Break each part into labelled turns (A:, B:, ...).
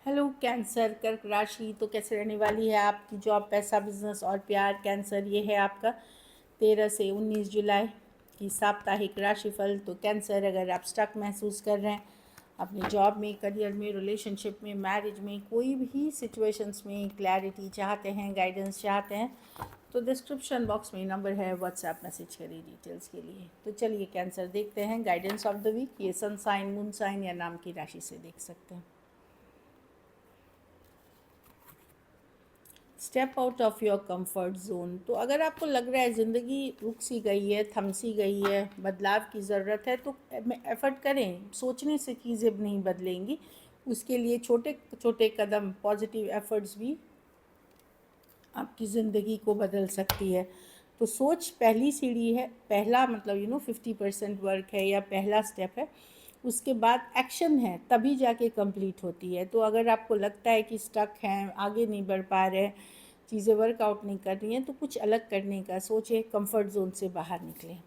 A: Hello cancer कर्क राशि तो कैसे रहने वाली है आपकी जॉब, पैसा, बिजनेस और प्यार। कैंसर, ये है आपका 13 से 19 जुलाई की साप्ताहिक राशिफल। तो कैंसर, अगर आप स्टक महसूस कर रहे हैं अपनी जॉब में, करियर में, रिलेशनशिप में, मैरिज में, कोई भी सिचुएशंस में क्लैरिटी चाहते हैं, गाइडेंस चाहते हैं, तो डिस्क्रिप्शन बॉक्स में नंबर है, व्हाट्सएप मैसेज करिए डिटेल्स के लिए। तो चलिए कैंसर देखते हैं गाइडेंस ऑफ द वीक। ये सन साइन, मून साइन या नाम की राशि से देख सकते हैं। Step out of your comfort zone. तो अगर आपको लग रहा है ज़िंदगी रुक सी गई है, थम सी गई है, बदलाव की ज़रूरत है, तो एफ़र्ट करें। सोचने से चीज़ें नहीं बदलेंगी, उसके लिए छोटे छोटे कदम, पॉजिटिव एफ़र्ट्स भी आपकी ज़िंदगी को बदल सकती है। तो सोच पहली सीढ़ी है, पहला मतलब 50% वर्क है या पहला स्टेप है। उसके बाद एक्शन है, तभी जाके कंप्लीट होती है। तो अगर आपको लगता है कि स्टक हैं, आगे नहीं बढ़ पा रहे हैं, चीज़ें वर्कआउट नहीं कर रही हैं, तो कुछ अलग करने का सोचें, कंफर्ट जोन से बाहर निकलें।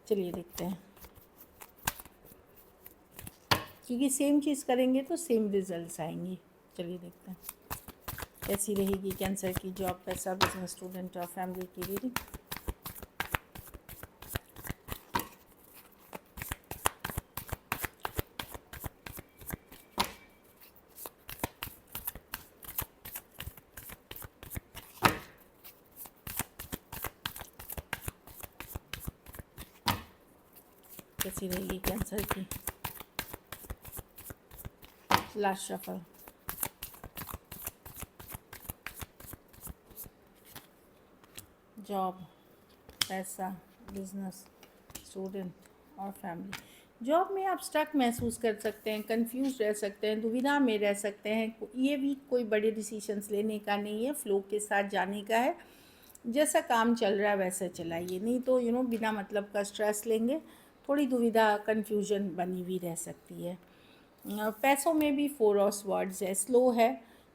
A: चलिए देखते हैं, क्योंकि सेम चीज़ करेंगे तो सेम रिजल्ट्स आएंगी। चलिए देखते हैं कैसी रहेगी कैंसर की जॉब, पैसा, बिजनेस, स्टूडेंट और फैमिली की रीडिंग। कैसी रहेगी कैंसर की लास्ट शफल। जॉब, पैसा, बिजनेस, स्टूडेंट और फैमिली। जॉब में आप स्टक महसूस कर सकते हैं, कंफ्यूज रह सकते हैं, दुविधा में रह सकते हैं। ये वीक कोई बड़े डिसीजंस लेने का नहीं है, फ्लो के साथ जाने का है। जैसा काम चल रहा है वैसे चलाइए, नहीं तो बिना मतलब का स्ट्रेस लेंगे, थोड़ी दुविधा, कन्फ्यूजन बनी हुई रह सकती है। पैसों में भी 4 ऑफ वर्ड्स है, स्लो है।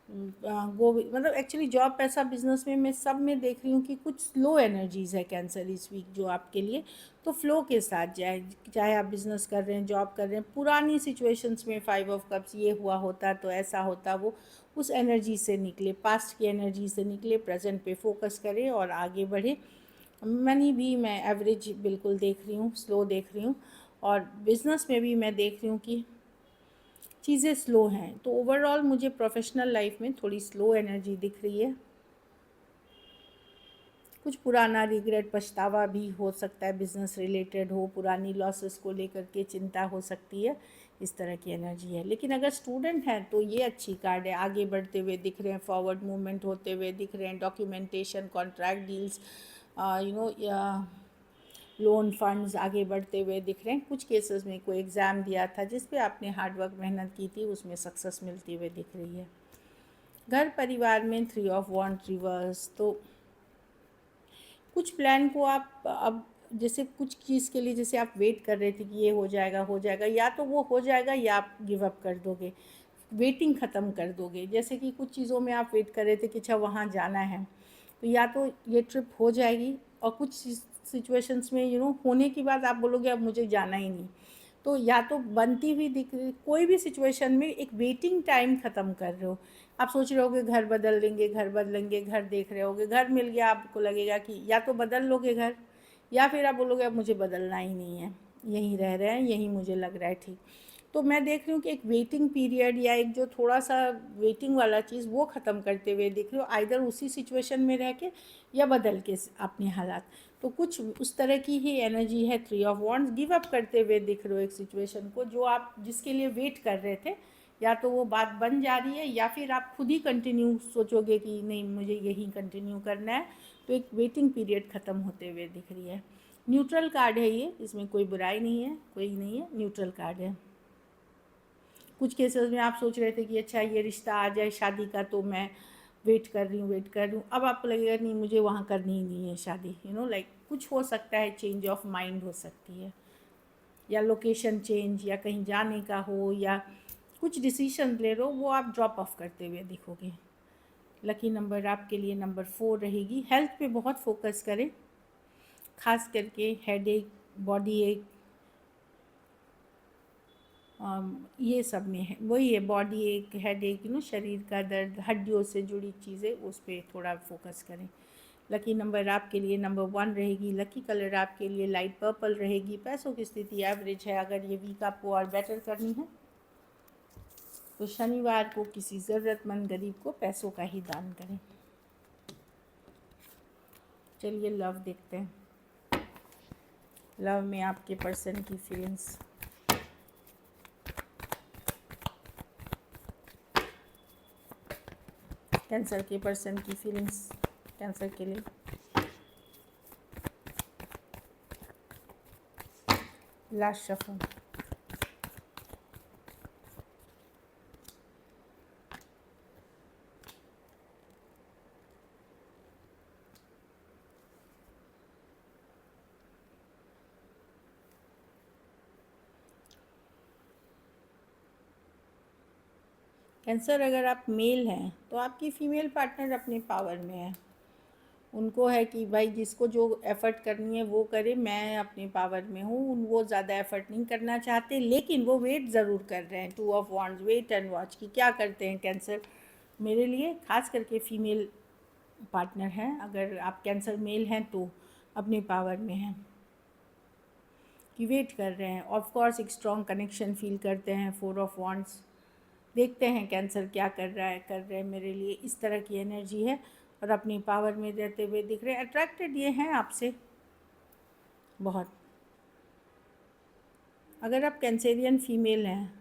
A: वो मतलब एक्चुअली जॉब, पैसा, बिजनेस में मैं सब में देख रही हूँ कि कुछ स्लो एनर्जीज़ है कैंसर इस वीक जो आपके लिए। तो फ्लो के साथ जाए, चाहे आप बिजनेस कर रहे हैं, जॉब कर रहे हैं। पुरानी सिचुएशंस में 5 ऑफ कप्स, ये हुआ होता तो ऐसा होता, वो उस एनर्जी से निकले, पास्ट की एनर्जी से निकले, प्रेजेंट पे फोकस करें और आगे बढ़े। मनी भी मैं एवरेज बिल्कुल देख रही हूँ, स्लो देख रही हूँ। और बिज़नेस में भी मैं देख रही हूँ कि चीज़ें स्लो हैं। तो ओवरऑल मुझे प्रोफेशनल लाइफ में थोड़ी स्लो एनर्जी दिख रही है। कुछ पुराना रिग्रेट, पछतावा भी हो सकता है, बिज़नेस रिलेटेड हो, पुरानी लॉसेस को लेकर के चिंता हो सकती है, इस तरह की एनर्जी है। लेकिन अगर स्टूडेंट हैं तो ये अच्छी कार्ड है, आगे बढ़ते हुए दिख रहे हैं, फॉरवर्ड मूवमेंट होते हुए दिख रहे हैं, डॉक्यूमेंटेशन, कॉन्ट्रैक्ट डील्स, या लोन फंड्स आगे बढ़ते हुए दिख रहे हैं। कुछ केसेस में कोई एग्ज़ाम दिया था जिस पे आपने हार्डवर्क मेहनत की थी, उसमें सक्सेस मिलती हुई दिख रही है। घर परिवार में 3 ऑफ वांड रिवर्स। तो कुछ प्लान को आप अब, जैसे कुछ चीज़ के लिए जैसे आप वेट कर रहे थे कि ये हो जाएगा, या तो वो हो जाएगा या आप गिव अप कर दोगे, वेटिंग ख़त्म कर दोगे। जैसे कि कुछ चीज़ों में आप वेट कर रहे थे कि अच्छा वहाँ जाना है, तो या तो ये ट्रिप हो जाएगी, और कुछ सिचुएशंस में होने के बाद आप बोलोगे अब मुझे जाना ही नहीं। तो या तो बनती हुई दिख रही, कोई भी सिचुएशन में एक वेटिंग टाइम ख़त्म कर रहे हो। आप सोच रहे होगे घर बदल देंगे, घर बदलेंगे, घर देख रहे होगे, घर मिल गया, आपको लगेगा कि या तो बदल लोगे घर, या फिर आप बोलोगे अब मुझे बदलना ही नहीं है, यहीं रह रहे हैं, यहीं मुझे लग रहा है ठीक। तो मैं देख रही हूँ कि एक वेटिंग पीरियड या एक जो थोड़ा सा वेटिंग वाला चीज़ वो ख़त्म करते हुए दिख रही हो, आइदर उसी सिचुएशन में रह के या बदल के अपने हालात। तो कुछ उस तरह की ही एनर्जी है। 3 ऑफ वॉन्ड्स, गिव अप करते हुए दिख रहे हो एक सिचुएशन को जो आप जिसके लिए वेट कर रहे थे, या तो वो बात बन जा रही है या फिर आप खुद ही कंटिन्यू सोचोगे कि नहीं मुझे यही कंटिन्यू करना है। तो एक वेटिंग पीरियड ख़त्म होते हुए दिख रही है। न्यूट्रल कार्ड है ये, इसमें कोई बुराई नहीं है, कोई नहीं है, न्यूट्रल कार्ड है। कुछ केसेस में आप सोच रहे थे कि अच्छा ये रिश्ता आ जाए शादी का, तो मैं वेट कर रही हूँ, अब आपको लगेगा नहीं मुझे वहाँ करनी ही नहीं है शादी, लाइक कुछ हो सकता है, चेंज ऑफ माइंड हो सकती है, या लोकेशन चेंज, या कहीं जाने का हो, या कुछ डिसीजन ले लो, वो आप ड्रॉप ऑफ करते हुए दिखोगे। लकी नंबर आपके लिए नंबर 4 रहेगी। हेल्थ पे बहुत फोकस करें, खास करके हेड एक, बॉडी एक, ये सब में है, वही है, बॉडी एक, हेड एक, शरीर का दर्द, हड्डियों से जुड़ी चीज़ें, उस पर थोड़ा फोकस करें। लकी नंबर आपके लिए नंबर 1 रहेगी। लकी कलर आपके लिए लाइट पर्पल रहेगी। पैसों की स्थिति एवरेज है। अगर ये वीक आपको और बेटर करनी है तो शनिवार को किसी ज़रूरतमंद गरीब को पैसों का ही दान करें। चलिए लव देखते हैं। लव में आपके पर्सन की फीलिंग्स। कैंसर के पर्सन की फीलिंग्स कैंसर के लिए। Last shuffle. कैंसर, अगर आप मेल हैं तो आपकी फ़ीमेल पार्टनर अपने पावर में है। उनको है कि भाई जिसको जो एफ़र्ट करनी है वो करे, मैं अपने पावर में हूँ। वो ज़्यादा एफ़र्ट नहीं करना चाहते, लेकिन वो वेट ज़रूर कर रहे हैं। 2 of wants, wait and watch की क्या करते हैं कैंसर मेरे लिए, ख़ास करके फ़ीमेल पार्टनर हैं। अगर आप कैंसर मेल हैं तो अपने पावर में हैं कि वेट कर रहे हैं। ऑफ कोर्स एक स्ट्रॉन्ग कनेक्शन फील करते हैं। 4 ऑफ वांड्स, देखते हैं कैंसर क्या कर रहे हैं मेरे लिए, इस तरह की एनर्जी है। और अपनी पावर में रहते हुए दिख रहे हैं। अट्रैक्टेड ये हैं आपसे बहुत। अगर आप कैंसेरियन फीमेल हैं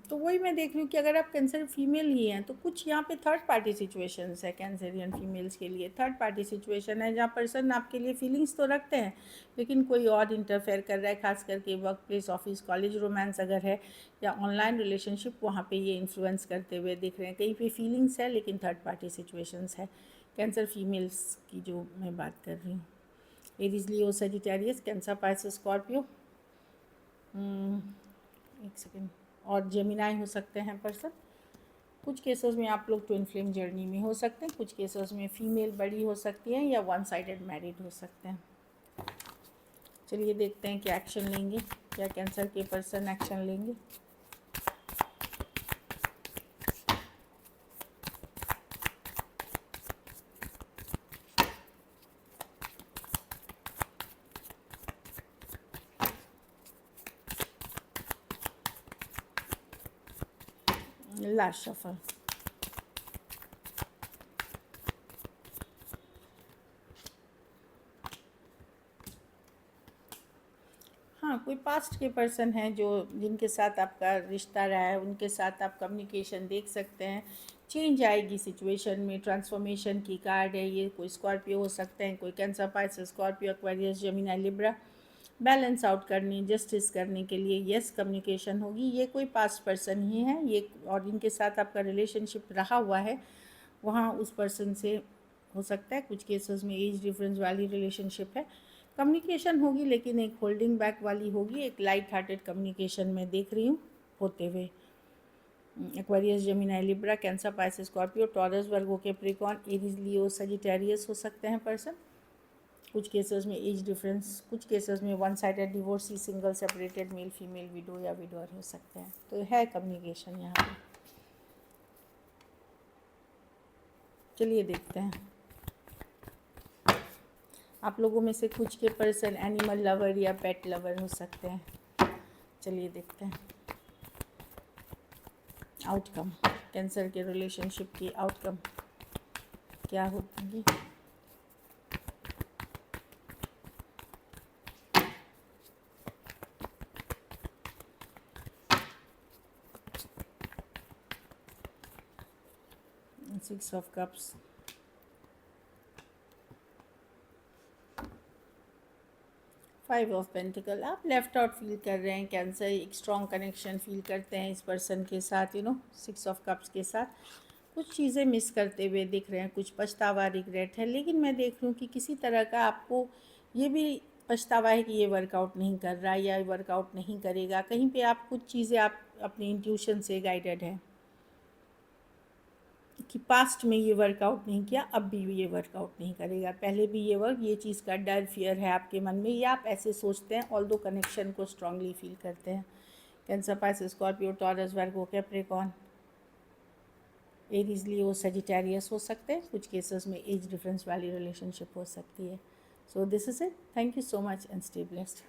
A: तो वही मैं देख रही हूँ कि अगर आप कैंसर फीमेल ही हैं तो कुछ यहाँ पे थर्ड पार्टी सिचुएशंस है कैंसरियन फीमेल्स के लिए। थर्ड पार्टी सिचुएशन है जहाँ पर्सन आपके लिए फीलिंग्स तो रखते हैं, लेकिन कोई और इंटरफेयर कर रहा है। खास करके work place, office, college romance अगर है, या ऑनलाइन रिलेशनशिप, वहाँ पर ये इन्फ्लुएंस करते हुए दिख रहे हैं। कहीं पर फीलिंग्स है लेकिन थर्ड पार्टी सिचुएशंस है कैंसर फीमेल्स की जो मैं बात कर रही हूँ। Aries, Leo, Sagittarius, cancer, Pisces, Scorpio, एक सेकेंड, और जेमिनाई हो सकते हैं पर्सन। कुछ केसेस में आप लोग ट्विन फ्लेम जर्नी में हो सकते हैं। कुछ केसेस में फीमेल बड़ी हो सकती हैं या वन साइडेड मैरिड हो सकते हैं। चलिए देखते हैं क्या एक्शन लेंगे, क्या कैंसर के पर्सन एक्शन लेंगे। Last shuffle. हाँ, कोई पास्ट के पर्सन हैं जो जिनके साथ आपका रिश्ता रहा है, उनके साथ आप कम्युनिकेशन देख सकते हैं। चेंज आएगी सिचुएशन में, ट्रांसफॉर्मेशन की कार्ड है ये। कोई स्कॉर्पियो हो सकते हैं, कोई cancer, Pisces, Scorpio, Aquarius, Gemini, Libra. Balance out करने, जस्टिस करने के लिए यस कम्युनिकेशन होगी। ये कोई पास्ट पर्सन ही है ये, और इनके साथ आपका रिलेशनशिप रहा हुआ है, वहाँ उस पर्सन से हो सकता है। कुछ केसेस में एज डिफरेंस वाली रिलेशनशिप है। कम्युनिकेशन होगी लेकिन एक होल्डिंग बैक वाली होगी। एक लाइट हार्टेड कम्युनिकेशन में देख रही हूँ होते हुए। Aquarius, Gemini, Libra, Cancer, Pisces, Scorpio, Taurus, Virgo, Capricorn, Aries, Leo, Sagittarius हो सकते हैं पर्सन। कुछ केसेस में एज डिफरेंस, कुछ केसेस में one sided divorcee, single, separated, male female, widow या विडोअर हो सकते हैं। तो है कम्युनिकेशन यहाँ पे। चलिए देखते हैं। आप लोगों में से कुछ के पर्सन एनिमल लवर या पेट लवर हो सकते हैं। चलिए देखते हैं आउटकम, कैंसर के रिलेशनशिप की आउटकम क्या होगी। Six of cups, five of pentacle. आप लेफ्ट आउट फील कर रहे हैं कैंसर, एक स्ट्रॉन्ग कनेक्शन फील करते हैं इस पर्सन के साथ, सिक्स ऑफ कप्स के साथ। कुछ चीज़ें मिस करते हुए दिख रहे हैं, कुछ पछतावा, रिग्रेट है। लेकिन मैं देख रही हूँ कि किसी तरह का आपको ये भी पछतावा है कि ये वर्कआउट नहीं कर रहा या वर्कआउट नहीं करेगा। कहीं पे आप कुछ चीज़ें आप अपनी इंट्यूशन से गाइडेड हैं, कि पास्ट में ये वर्कआउट नहीं किया, अब भी ये वर्कआउट नहीं करेगा, पहले भी ये चीज़ का डर, फियर है आपके मन में, या आप ऐसे सोचते हैं ऑल्दो कनेक्शन को स्ट्रांगली फील करते हैं। Cancer, Pisces, Scorpio, Taurus, Virgo, Capricorn, Aries, लियो, सेजिटेरियस हो सकते हैं। कुछ केसेस में एज डिफरेंस वाली रिलेशनशिप हो सकती है। So this is it. Thank you so much and stay blessed.